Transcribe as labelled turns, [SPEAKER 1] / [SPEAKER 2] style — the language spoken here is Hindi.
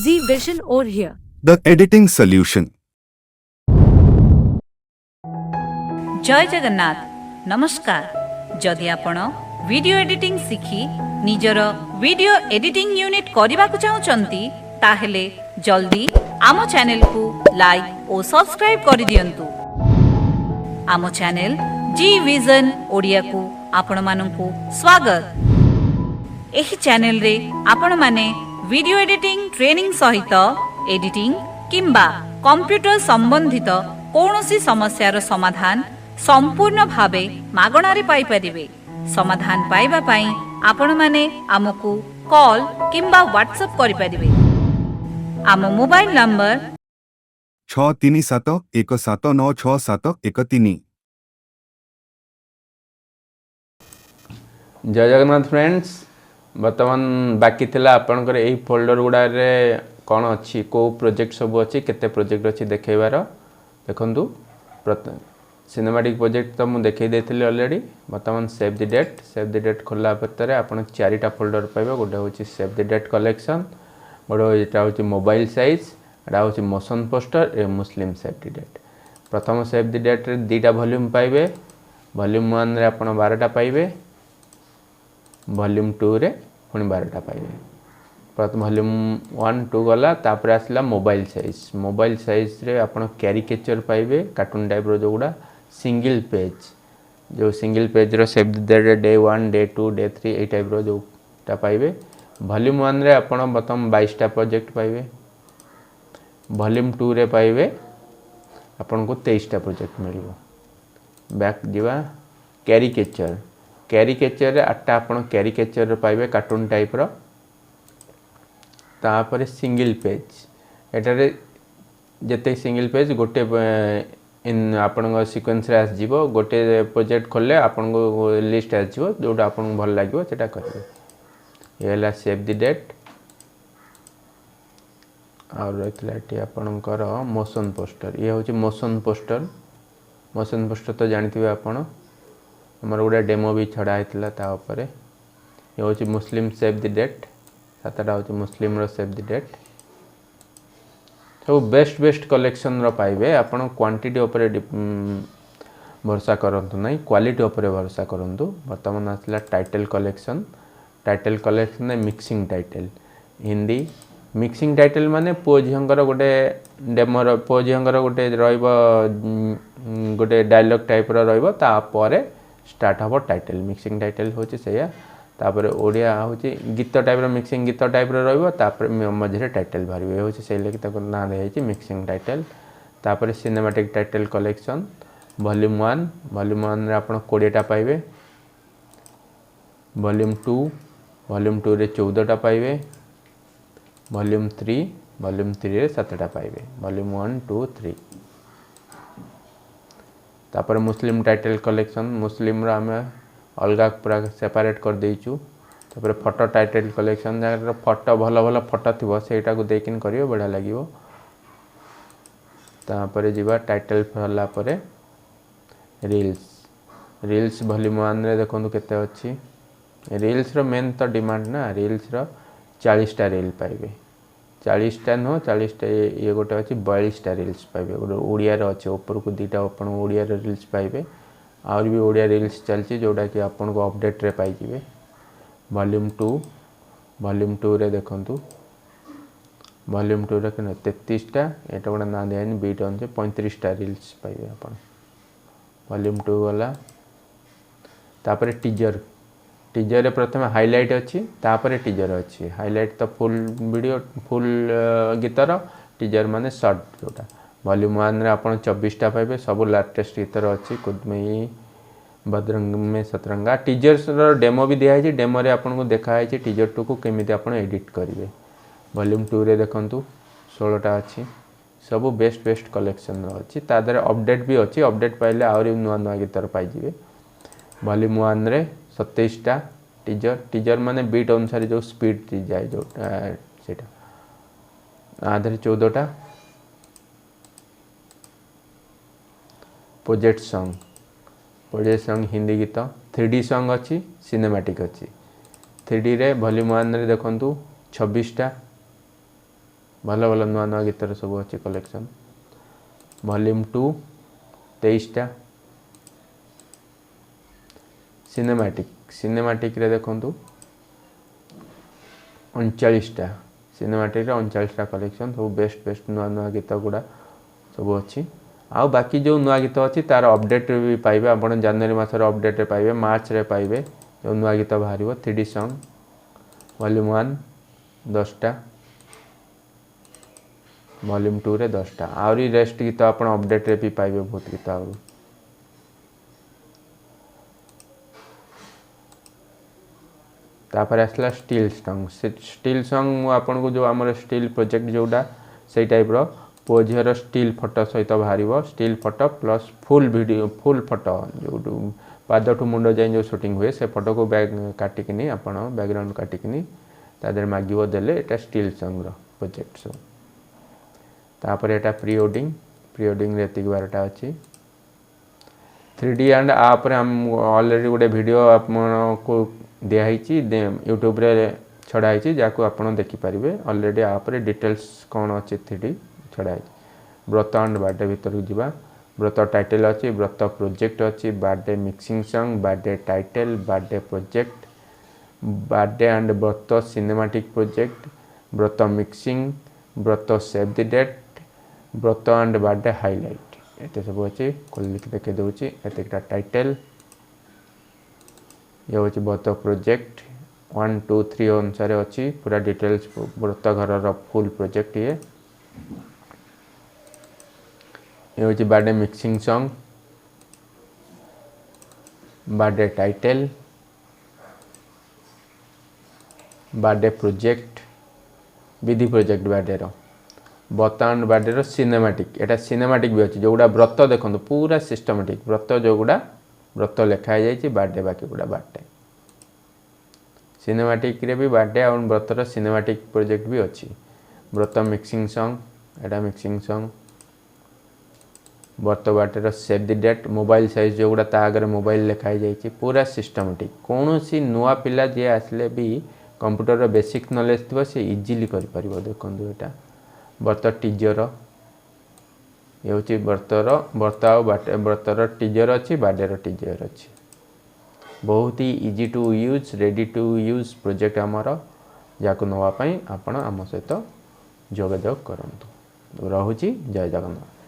[SPEAKER 1] Z Vision or here.
[SPEAKER 2] The editing solution.
[SPEAKER 3] जय जगन्नाथ नमस्कार जदि आपण वीडियो एडिटिंग शिखी निजर वीडियो एडिटिंग यूनिट करने को चाहते ताहेले जल्दी आम चैनल को लाइक और सब्सक्राइब कर दियंतु। आम चैनल जी विजन ओडिया को आपण मानंकु स्वागत। एही चैनल रे आपण माने वीडियो एडिटिंग ट्रेनिंग सहित एडिटिंग किंबा कंप्यूटर संबंधित कौनसी समस्यार समाधान संपूर्ण भावे मागणारे पाई परिबे। समाधान पाइबा पाई आपण माने आमको कॉल किंबा व्हाट्सएप करि परिबे। आम मोबाइल नंबर
[SPEAKER 2] 63717966713।
[SPEAKER 4] जय जगन्नाथ फ्रेंड्स बर्तमान बाकी थिला आपनकर एही फोल्डर गुडा रे कोन अछि को प्रोजेक्ट सब अछि केते प्रोजेक्ट अछि देखैबार देखंतु। सिनेमैटिक प्रोजेक्ट तो मुझे देखई देथिले ऑलरेडी। बर्तमान सेव द डेट खोला पत्तरे आपण चारिटा फोल्डर पाइबा। गोटे होची सेव द डेट कलेक्शन, गोटे एटा होची मोबाइल साइज, एटा होची मोशन पोस्टर ए मुस्लिम सेव द डेट। प्रथम सेव द डेट रे दीटा वॉल्यूम पाइबे। वॉल्यूम 1 रे आपण 12टा पाइबे, वॉल्यूम 2 रे पुनी 12टा पाइबे। प्रथम वॉल्यूम 1 2 गला तापर आसला मोबाइल साइज रे आपण कैरिकेचर पाइबे, कार्टून टाइप रो जोगुडा सिंगल पेज जो सिंगल पेज रो save the day 1 day 2 day 3 ए टाइप रो जोटा पाइबे। वॉल्यूम 1 रे आपण प्रथम 22टा प्रोजेक्ट पाइबे। वॉल्यूम 2 रे पाइबे आपण को 23टा प्रोजेक्ट मिलिबो। बैक दिवा कैरिकेचर रे 8टा आपण कैरिकेचर रो पाइबे कार्टून टाइप रो। तापर सिंगल पेज एटारे जते सिंगल पेज गोटे इन आपण सीक्वेंस रे आस जीवो। गोटे प्रोजेक्ट खोले आपण को लिस्ट आस जीवो जोटा आपण भल लागिवो सेटा करबे। ये हला सेव द डेट और रखला टी आपणकर मोशन पोस्टर। ये होची मोशन पोस्टर तो जानथिबे आपण हमर गोटे डेमो भी छडा हेतला ता ऊपर। ये होची मुस्लिम सेव द डेट, सातटा होची मुस्लिम रो सेव द डेट। तो बेस्ट कलेक्शन रो पाइबे। आपण क्वांटिटी ऊपर भरोसा करंतु नहीं, क्वालिटी ऊपर भरोसा करंतु। वर्तमान आसला टाइटल कलेक्शन ने mixing title Hindi mixing title माने पो झियंकर गोटे डेमो पो झियंकर गोटे रहइबो गोटे डायलॉग टाइप रो रहइबो ता परे स्टार्ट हबो टाइटल। मिक्सिंग टाइटल होची सेया। तापर ओडिया होची गीत टाइप रो मिक्सिंग गीत टाइप रो रहइबो तापर मझरे टाइटल भरिबे होची से लेके तक ना देछि मिक्सिंग टाइटल। तापर सिनेमैटिक टाइटल कलेक्शन वॉल्यूम 1 रे आपण 20टा पाइबे। वॉल्यूम 2 रे 14टा पाइबे। वॉल्यूम 3 रे 7टा पाइबे। वॉल्यूम 1 2 3। तापर मुस्लिम टाइटल कलेक्शन मुस्लिम रो हमें अलगा पूरा सेपरेट कर देइछु। तापर फोटो टाइटल कलेक्शन जहाँ फोटो भल फोटो थी सेटा को देकिन करियो बढ़िया लगिवो। तापर जीवा टाइटल फला परे रील्स वॉल्यूम 1 रे देखंतु केते अछि। रील्स रो मेन तो डिमांड ना, रील्स रो 40टा रील पाइबे। 40टा नो 40टा ये गोटे अछि 42टा रील्स पाइबे। गोटे ओडिया रो अछि ऊपर को दीटा अपन ओडिया रो रील्स पाइबे। और भी ओडिया रील्स चलची जोटा कि आपन को अपडेट रे पाई जिवे। वॉल्यूम 2 रे देखंतु वॉल्यूम 2 रे कने 33टा एटा गोटा ना देन बीट ऑन से 35टा रील्स पाइबे आपन। वॉल्यूम 2 वाला तापर टीजर रे प्रथम हाइलाइट अछि तापर टीजर अछि। हाइलाइट तो फुल वीडियो फुल गीतर, टीजर माने शॉर्ट जोटा। वॉल्यूम 1 रे आपण 24टा पाइबे। सब लेटेस्ट गीतर अछि कुदमई बदरंग में सतरंगा। टीजर्स रो डेमो भी दिया है। डेमो रे आपण को देखा है टीजर 2 को केमिति आपण एडिट करिवे। वॉल्यूम 2 रे देखंतु 16टा अछि। सब बेस्ट कलेक्शन रो अछि। ता दरे अपडेट भी अछि। अपडेट पाइले और नुआ गीतर पाई जिवे। वॉल्यूम 1 रे 27टा टीजर माने बीट अनुसार जो स्पीड जाय जो सेटा। आधरे 14टा प्रोजेक्ट सॉन्ग हिंदी गीत। 3D सॉन्ग अच्छी सिनेमैटिक अच्छी। 3D रे वॉल्यूम 1 रे देखंतु 26टा भल भल नुआ नुआ गीतर सब अच्छी कलेक्शन। वॉल्यूम 2 23टा। सिनेमाटिक रे देखंतु 39टा। सिनेमाटिक रे 39टा कलेक्शन सब बेस्ट नुआ नुआ गीत गुड़ा सब अच्छी। आउ बाकी जो नुआ गीत अच्छी तार अपडेट भी पाइबे आपण जनवरी मासर अपडेट रे पाइबे, मार्च रे पाइबे जो नुआ गीत बाहरिबो 3D सॉन्ग। वॉल्यूम 1 10टा, वॉल्यूम 2 रे 10टा। आउरी रेस्ट गीत आपण अपडेट रे भी पाइबे बहुत गीत आउरी। तापर आसला स्टिल सॉन्ग मु आपन को जो हमर स्टिल प्रोजेक्ट जोडा सेई टाइप रो पुओ झीर स्टिल फोटो सहित बाहर। Still photo plus full video full photo जो पाद ठू मुंड जाए जो शूटिंग हुए से फोटो को बैग काटिकिनी आपण बैकग्राउंड काटिकिनी तादर मागिबो देले एटा स्टिल सॉन्ग रो प्रोजेक्ट सब। तापर एटा प्री वेडिंग रे 12टा अछि। 3D एंड आप रे हम ऑलरेडी गोटे वीडियो आपण को दिया हिची यूट्यूब रे छड़ा हिची जाको आपण देखि परिबे। ऑलरेडी आप रे डिटेल्स कोन अछि 3D छड़ा हिची। व्रत एंड बर्थडे भीतर जीवा। व्रत टाइटल अच्छी, व्रत प्रोजेक्ट अच्छी, birthday mixing song, birthday title, birthday project, birthday and व्रत सिनेमैटिक प्रोजेक्ट, व्रत मिक्सिंग, व्रत सेव द डेट, व्रत एंड बर्थडे हाइलाइट एते सब अच्छी खोल लिख देखे दउची। एतेटा टाइटल ये होची व्रत प्रोजेक्ट 1 2 3 अनुसार अच्छी पूरा डिटेल्स व्रत घर रो फुल प्रोजेक्ट ये होची birthday mixing song, birthday title, birthday project विधि प्रोजेक्ट बर्थडे रो बर्तमान बर्थडे रो सिनेमैटिक एटा सिनेमैटिक भी अच्छी जोड़ा व्रत देखो पूरा सिस्टमेटिक व्रत जो गुड़ा व्रत लिखाई जाइए बर्थडे बाकी गुड़ा बर्थडे सिनेमैटिक रे भी बर्थडे और व्रत रो सिनेमैटिक प्रोजेक्ट भी अच्छी। व्रत मिक्सिंग सॉन्ग एटा मिक्सिंग सॉन्ग, व्रत बर्थडे रो save the date mobile size जो गुड़ा ता आगे मोबाइल लिखाई जाइए पूरा सिस्टमेटिक कौन सी नुआ पिला जी आसले भी कंप्यूटर रो बेसिक नॉलेज थी से इजीली कर पारिबो। देखंतु एटा व्रत टीजर ये होची व्रत रो टीजर अच्छी, बर्थडे रो टीजर अच्छी। बहुत ही easy to use ready to use project आमर जाको नवा पई आपण आम सहित जोगाजोग करंतु। रहुची जय जगन्नाथ।